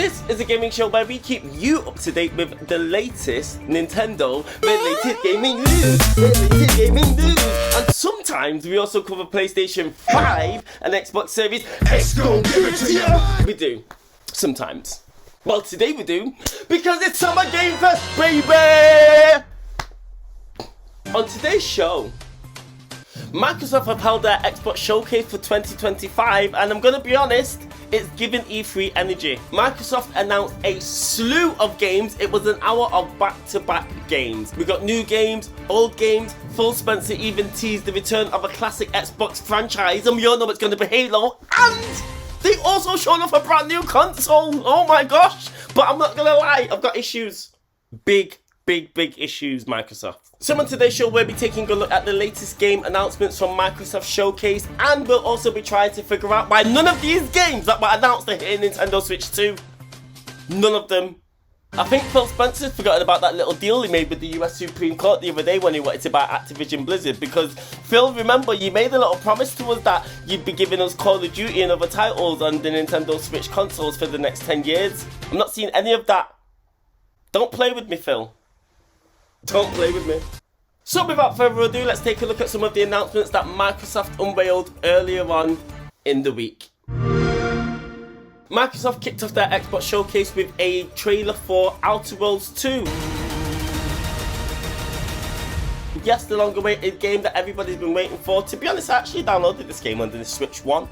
This is a gaming show where we keep you up to date with the latest Nintendo related gaming news. And sometimes we also cover PlayStation 5 and Xbox Series X. Give it to you. We do. Sometimes. Well, today we do, because it's Summer Game Fest, baby! On today's show, Microsoft have held their Xbox Showcase for 2025, and I'm gonna be honest, it's given E3 energy. Microsoft announced a slew of games. It was an hour of back-to-back games. We got new games, old games. Phil Spencer even teased the return of a classic Xbox franchise, and we all know it's gonna be Halo. And they also showed off a brand new console. Oh my gosh! But I'm not gonna lie, I've got issues. Big issues, Microsoft. So on today's show, we'll be taking a look at the latest game announcements from Microsoft Showcase, and we'll also be trying to figure out why none of these games that were announced are hitting Nintendo Switch 2. None of them. I think Phil Spencer's forgotten about that little deal he made with the US Supreme Court the other day when he wanted to buy Activision Blizzard, because Phil, remember, you made a little promise to us that you'd be giving us Call of Duty and other titles on the Nintendo Switch consoles for the next 10 years. I'm not seeing any of that. Don't play with me, Phil. Don't play with me. So without further ado, let's take a look at some of the announcements that Microsoft unveiled earlier on in the week. Microsoft kicked off their Xbox Showcase with a trailer for Outer Worlds 2. Yes, the long-awaited game that everybody's been waiting for. To be honest, I actually downloaded this game on the Switch 1.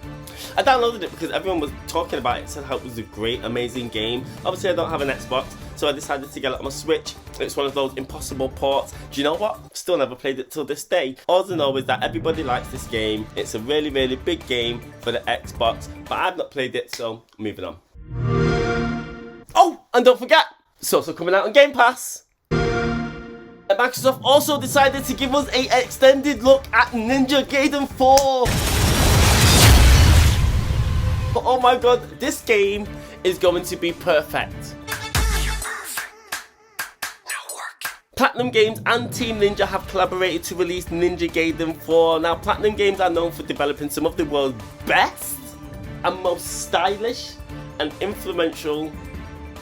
I downloaded it because everyone was talking about it, said how it was a great, amazing game. Obviously, I don't have an Xbox, so I decided to get it on my Switch. It's one of those impossible ports. Do you know what? Still never played it till this day. All I know is that everybody likes this game. It's a really big game for the Xbox, but I've not played it, so moving on. Oh, and don't forget, it's also coming out on Game Pass. And Microsoft also decided to give us an extended look at Ninja Gaiden 4. But oh my god, this game is going to be perfect. Platinum Games and Team Ninja have collaborated to release Ninja Gaiden 4. Now, Platinum Games are known for developing some of the world's best and most stylish and influential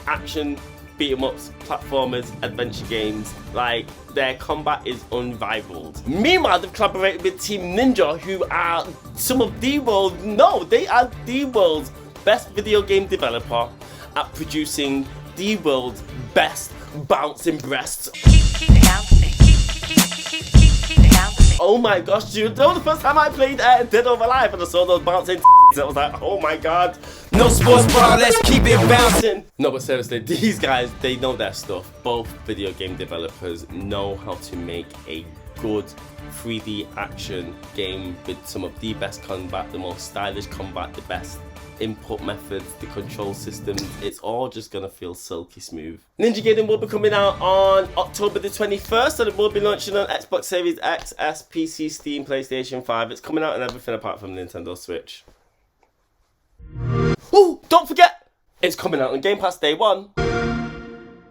action beat-em-ups, platformers, adventure games. Like, their combat is unrivaled. Meanwhile, they've collaborated with Team Ninja, who are some of the world's, they are the world's best video game developer at producing the world's best bouncing breasts. Keep it bouncing. Keep it bouncing. Oh my gosh, do you know the first time I played Dead or Alive and I saw those bouncing I was like, oh my god. No sports bra, let's keep it bouncing. No, but seriously, these guys, they know their stuff. Both video game developers know how to make a good 3D action game with some of the best combat, the most stylish combat, the best input methods, the control systems. It's all just gonna feel silky smooth. Ninja Gaiden will be coming out on October the 21st, and it will be launching on Xbox Series X, S, PC, Steam, PlayStation 5. It's coming out on everything apart from Nintendo Switch. Oh, don't forget, it's coming out on Game Pass day one.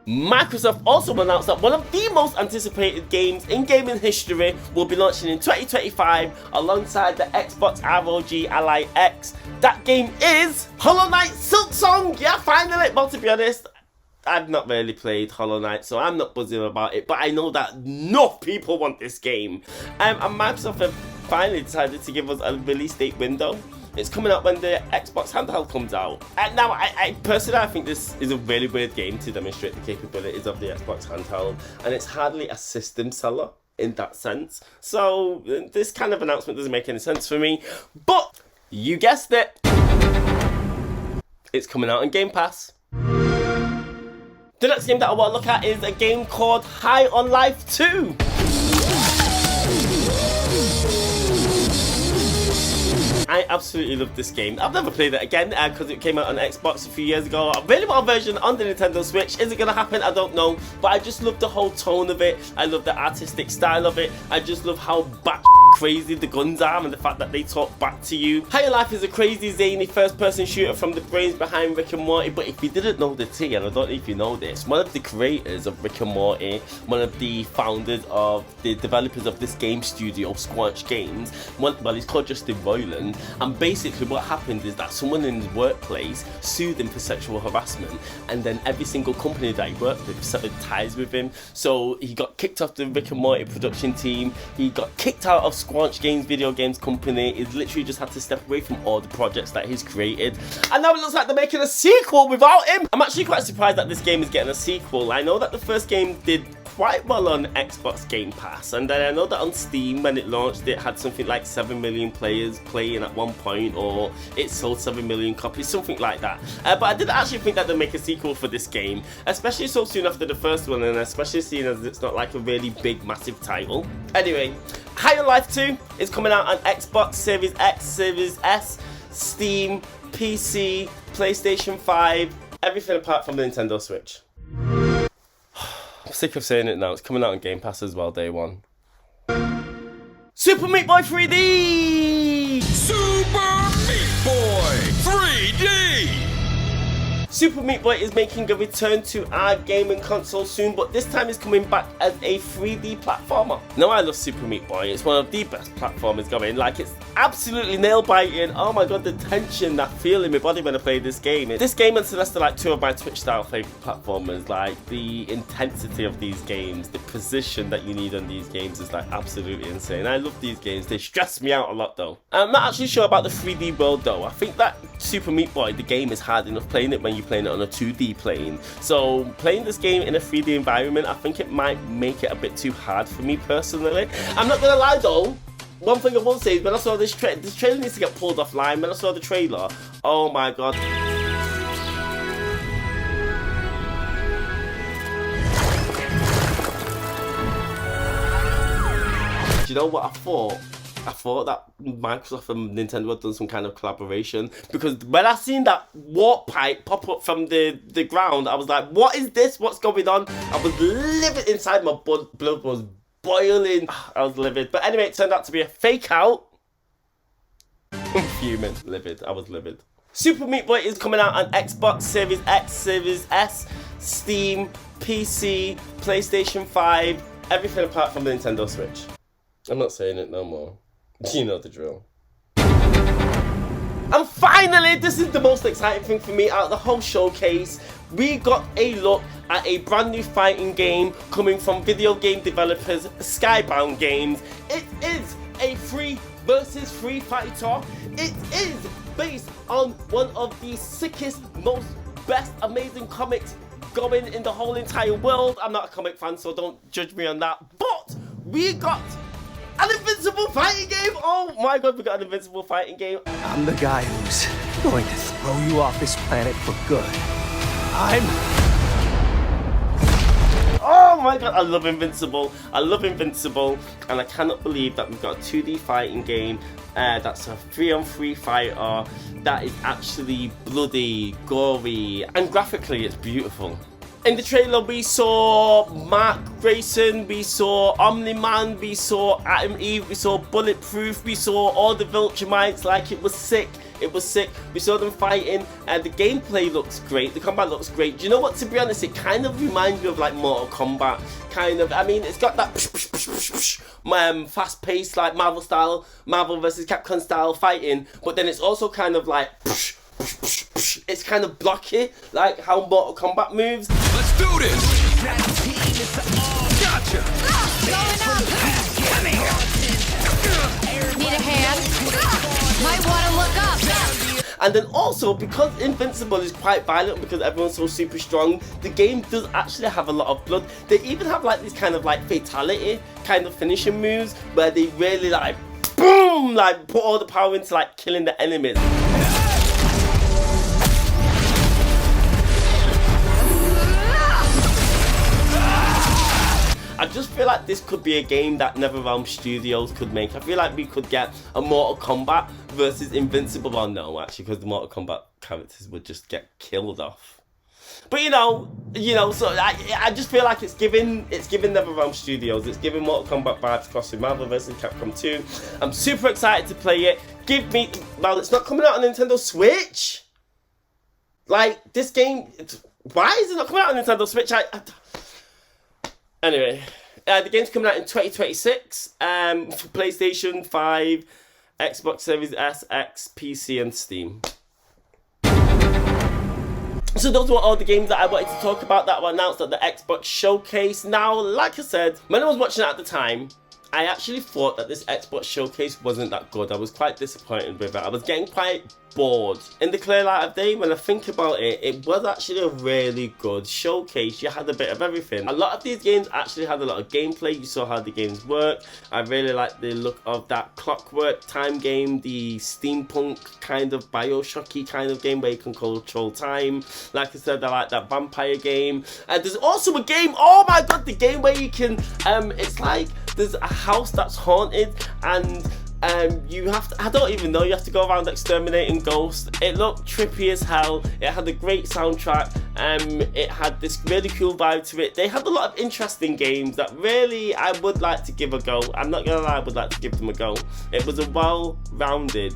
Microsoft also announced that one of the most anticipated games in gaming history will be launching in 2025 alongside the Xbox ROG Ally X. That game is Hollow Knight Silksong. Yeah, finally. Well, to be honest, I've not really played Hollow Knight, so I'm not buzzing about it, but I know that enough people want this game. And Microsoft have finally decided to give us a release date window. It's coming out when the Xbox handheld comes out. And now, I personally, I think this is a really weird game to demonstrate the capabilities of the Xbox handheld, and it's hardly a system seller in that sense. So this kind of announcement doesn't make any sense for me, but you guessed it, it's coming out on Game Pass. The next game that I want to look at is a game called High on Life 2. I absolutely love this game. I've never played it again because it came out on Xbox a few years ago. I really want a version on the Nintendo Switch. Is it going to happen? I don't know. But I just love the whole tone of it. I love the artistic style of it. I just love how back crazy the guns are and the fact that they talk back to you. High on Life is a crazy, zany first-person shooter from the brains behind Rick and Morty, but if you didn't know the tea, and I don't know if you know this, one of the creators of Rick and Morty, one of the founders of the developers of this game studio, Squanch Games, well, he's called Justin Roiland, and basically what happened is that someone in his workplace sued him for sexual harassment, and then every single company that he worked with severed ties with him, so he got kicked off the Rick and Morty production team, he got kicked out of Squanch Games video games company, he's literally just had to step away from all the projects that he's created, and now it looks like they're making a sequel without him. I'm actually quite surprised that this game is getting a sequel. I know that the first game did quite well on Xbox Game Pass, and then I know that on Steam when it launched it had something like 7 million players playing at one point, or it sold 7 million copies, something like that. But I didn't actually think that they'd make a sequel for this game, especially so soon after the first one, and especially seeing as it's not like a really big massive title. Anyway, High on Life 2 is coming out on Xbox Series X, Series S, Steam, PC, PlayStation 5, everything apart from the Nintendo Switch. I'm sick of saying it now, it's coming out on Game Pass as well, day one. Super Meat Boy 3D! Super Meat Boy 3D! Super Meat Boy is making a return to our gaming console soon, but this time it's coming back as a 3D platformer. Now I love Super Meat Boy, it's one of the best platformers going, like it's absolutely nail biting. Oh my god, the tension, that feel in my body when I play this game. This game and Celeste are like two of my Twitch style favourite platformers, like the intensity of these games, the precision that you need on these games is like absolutely insane. I love these games, they stress me out a lot though. I'm not actually sure about the 3D world though. I think that Super Meat Boy, the game is hard enough playing it when you're playing it on a 2D plane. So playing this game in a 3D environment, I think it might make it a bit too hard for me personally. I'm not gonna lie though, one thing I will say is when I saw this trailer needs to get pulled offline. When I saw the trailer, oh my god. Do you know what I thought? I thought that Microsoft and Nintendo had done some kind of collaboration, because when I seen that warp pipe pop up from the ground, I was like, what is this? What's going on? I was livid inside, my blood was boiling. I was livid. But anyway, it turned out to be a fake out. I'm fuming. Livid. I was livid. Super Meat Boy is coming out on Xbox Series X, Series S, Steam, PC, PlayStation 5, everything apart from the Nintendo Switch. I'm not saying it no more. You know the drill. And finally, this is the most exciting thing for me out of the whole showcase. We got a look at a brand new fighting game coming from video game developers Skybound Games. It is a free versus free fighter. It is based on one of the sickest, most best, amazing comics going in the whole entire world. I'm not a comic fan, so don't judge me on that. But we got an Invincible fighting game! Oh my god, we got an Invincible fighting game. I'm the guy who's going to throw you off this planet for good. Oh my god, I love Invincible. I love Invincible, and I cannot believe that we've got a 2D fighting game that's a 3-on-3 fighter that is actually bloody, gory, and graphically it's beautiful. In the trailer we saw Mark Grayson, we saw Omni-Man, we saw Atom Eve, we saw Bulletproof, we saw all the Viltrumites, like it was sick. It was sick. We saw them fighting, and the gameplay looks great. The combat looks great. Do you know what? To be honest, it kind of reminds me of like Mortal Kombat. Kind of. I mean, it's got that fast-paced, like Marvel style, Marvel versus Capcom style fighting. But then it's also kind of like it's kind of blocky, like how Mortal Kombat moves. Let's do this. Gotcha. Need a hand? Might want to look up. And then also, because Invincible is quite violent, because everyone's so super strong, the game does actually have a lot of blood. They even have like this kind of like fatality kind of finishing moves where they really like boom, like put all the power into like killing the enemies. I just feel like this could be a game that NetherRealm Studios could make. I feel like we could get a Mortal Kombat versus Invincible. Well, no, actually, because the Mortal Kombat characters would just get killed off. But so I just feel like it's giving NetherRealm Studios, it's giving Mortal Kombat vibes crossing Marvel vs. Capcom 2. I'm super excited to play it. Well, it's not coming out on Nintendo Switch. Like, this game, why is it not coming out on Nintendo Switch? Anyway, the game's coming out in 2026 for PlayStation 5, Xbox Series S, X, PC, and Steam. So those were all the games that I wanted to talk about that were announced at the Xbox Showcase. Now, like I said, when I was watching it at the time, I actually thought that this Xbox Showcase wasn't that good. I was quite disappointed with it. I was getting quite bored. In the clear light of day, when I think about it, it was actually a really good showcase. You had a bit of everything. A lot of these games actually had a lot of gameplay. You saw how the games work. I really like the look of that Clockwork Time game, the steampunk kind of Bioshocky kind of game where you can control time. Like I said, I like that vampire game. There's also a game, oh my god, the game where you can, it's like there's a house that's haunted and you have to, I don't even know, you have to go around exterminating ghosts. It looked trippy as hell. It had a great soundtrack. It had this really cool vibe to it. They had a lot of interesting games that really I would like to give a go. I'm not gonna lie, I would like to give them a go. It was a well-rounded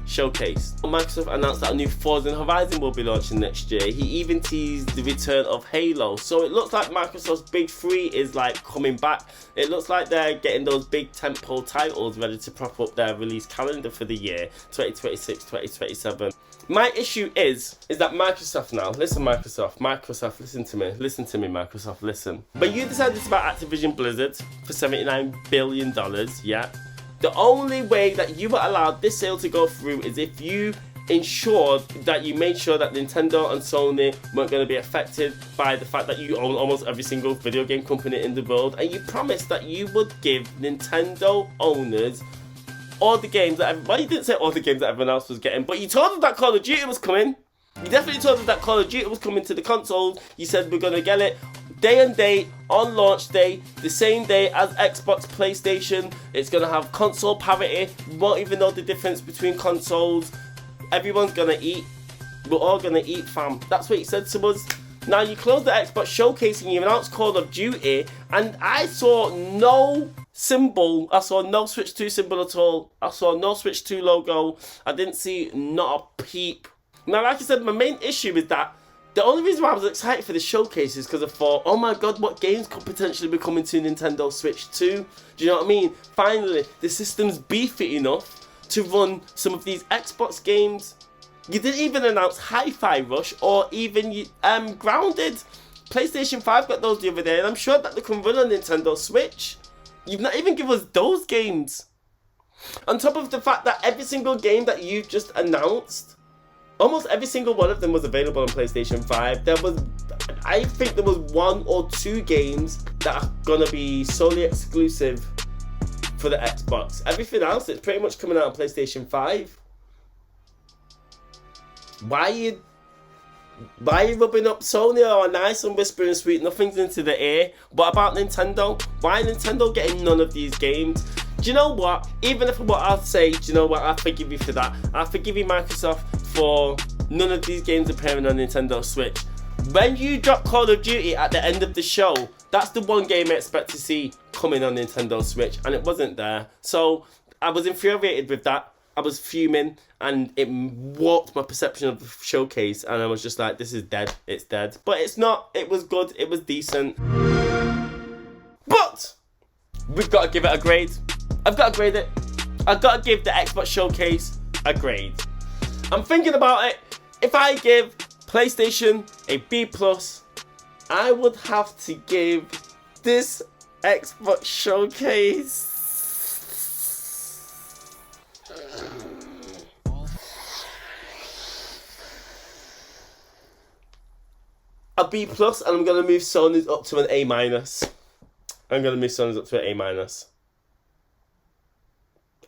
showcase. Microsoft announced that a new Forza Horizon will be launching next year. He even teased the return of Halo. So it looks like Microsoft's big three is like coming back. It looks like they're getting those big tentpole titles ready to prop up their release calendar for the year 2026, 2027. My issue is that Microsoft now, listen Microsoft, listen to me Microsoft, listen. But you decided to buy Activision Blizzard for $79 billion, yeah? The only way that you were allowed this sale to go through is if you ensured that you made sure that Nintendo and Sony weren't going to be affected by the fact that you own almost every single video game company in the world, and you promised that you would give Nintendo owners all the games that well, you didn't say all the games that everyone else was getting, but you told them that Call of Duty was coming. You definitely told them that Call of Duty was coming to the consoles. You said we're going to get it day and date on launch day, the same day as Xbox, PlayStation. It's going to have console parity. You won't even know the difference between consoles. Everyone's going to eat. We're all going to eat, fam. That's what you said to us. Now you closed the Xbox showcase and you announced Call of Duty, and I saw no symbol. I saw no Switch 2 symbol at all. I saw no Switch 2 logo. I didn't see not a peep. Now, like I said, my main issue is that the only reason why I was excited for the showcase is because I thought, oh my god, what games could potentially be coming to Nintendo Switch 2? Do you know what I mean? Finally, the system's beefy enough to run some of these Xbox games. You didn't even announce Hi-Fi Rush or even Grounded. PlayStation 5 got those the other day, and I'm sure that they can run on Nintendo Switch. You've not even given us those games. On top of the fact that every single game that you've just announced, almost every single one of them was available on PlayStation 5. I think there was 1 or 2 games that are gonna be solely exclusive for the Xbox. Everything else, it's pretty much coming out on PlayStation 5. Why are you rubbing up Sony or nice and whispering sweet nothings into the ear? What about Nintendo? Why Nintendo getting none of these games? Do you know what? Even if what I'll say, do you know what? I'll forgive you for that. I'll forgive you, Microsoft, for none of these games appearing on Nintendo Switch. When you drop Call of Duty at the end of the show, that's the one game I expect to see coming on Nintendo Switch, and it wasn't there. So I was infuriated with that. I was fuming, and it warped my perception of the showcase, and I was just like, this is dead. It's dead. But it's not. It was good. It was decent. But we've got to give it a grade. I've got to grade it. I've got to give the Xbox Showcase a grade. I'm thinking about it. If I give PlayStation a B+, I would have to give this Xbox Showcase a B+, and I'm going to move Sony's up to an A-. I'm going to move Sony's up to an A-.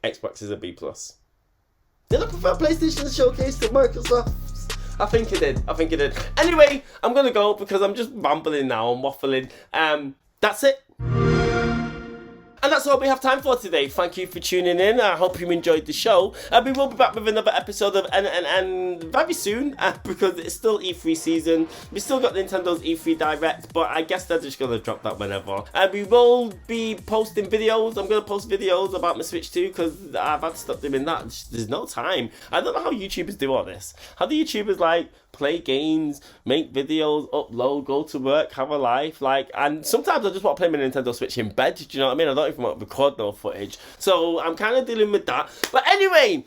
Xbox is a B+. Did I prefer PlayStation Showcase to Microsoft? I think it did. Anyway, I'm going to go because I'm just rambling now. I'm waffling. That's it. And that's all we have time for today. Thank you for tuning in. I hope you enjoyed the show. We will be back with another episode of and very soon because it's still E3 season. We still got Nintendo's E3 Direct, but I guess they're just going to drop that whenever. We will be posting videos. I'm going to post videos about my Switch 2 because I've had to stop doing that. There's no time. I don't know how YouTubers do all this. How do YouTubers like play games, make videos, upload, go to work, have a life, and sometimes I just want to play my Nintendo Switch in bed, do you know what I mean? I don't even want to record no footage, so I'm kind of dealing with that. But anyway,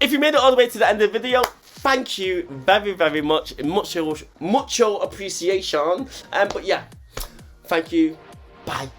if you made it all the way to the end of the video, thank you very, very much, mucho appreciation, but yeah, thank you, bye.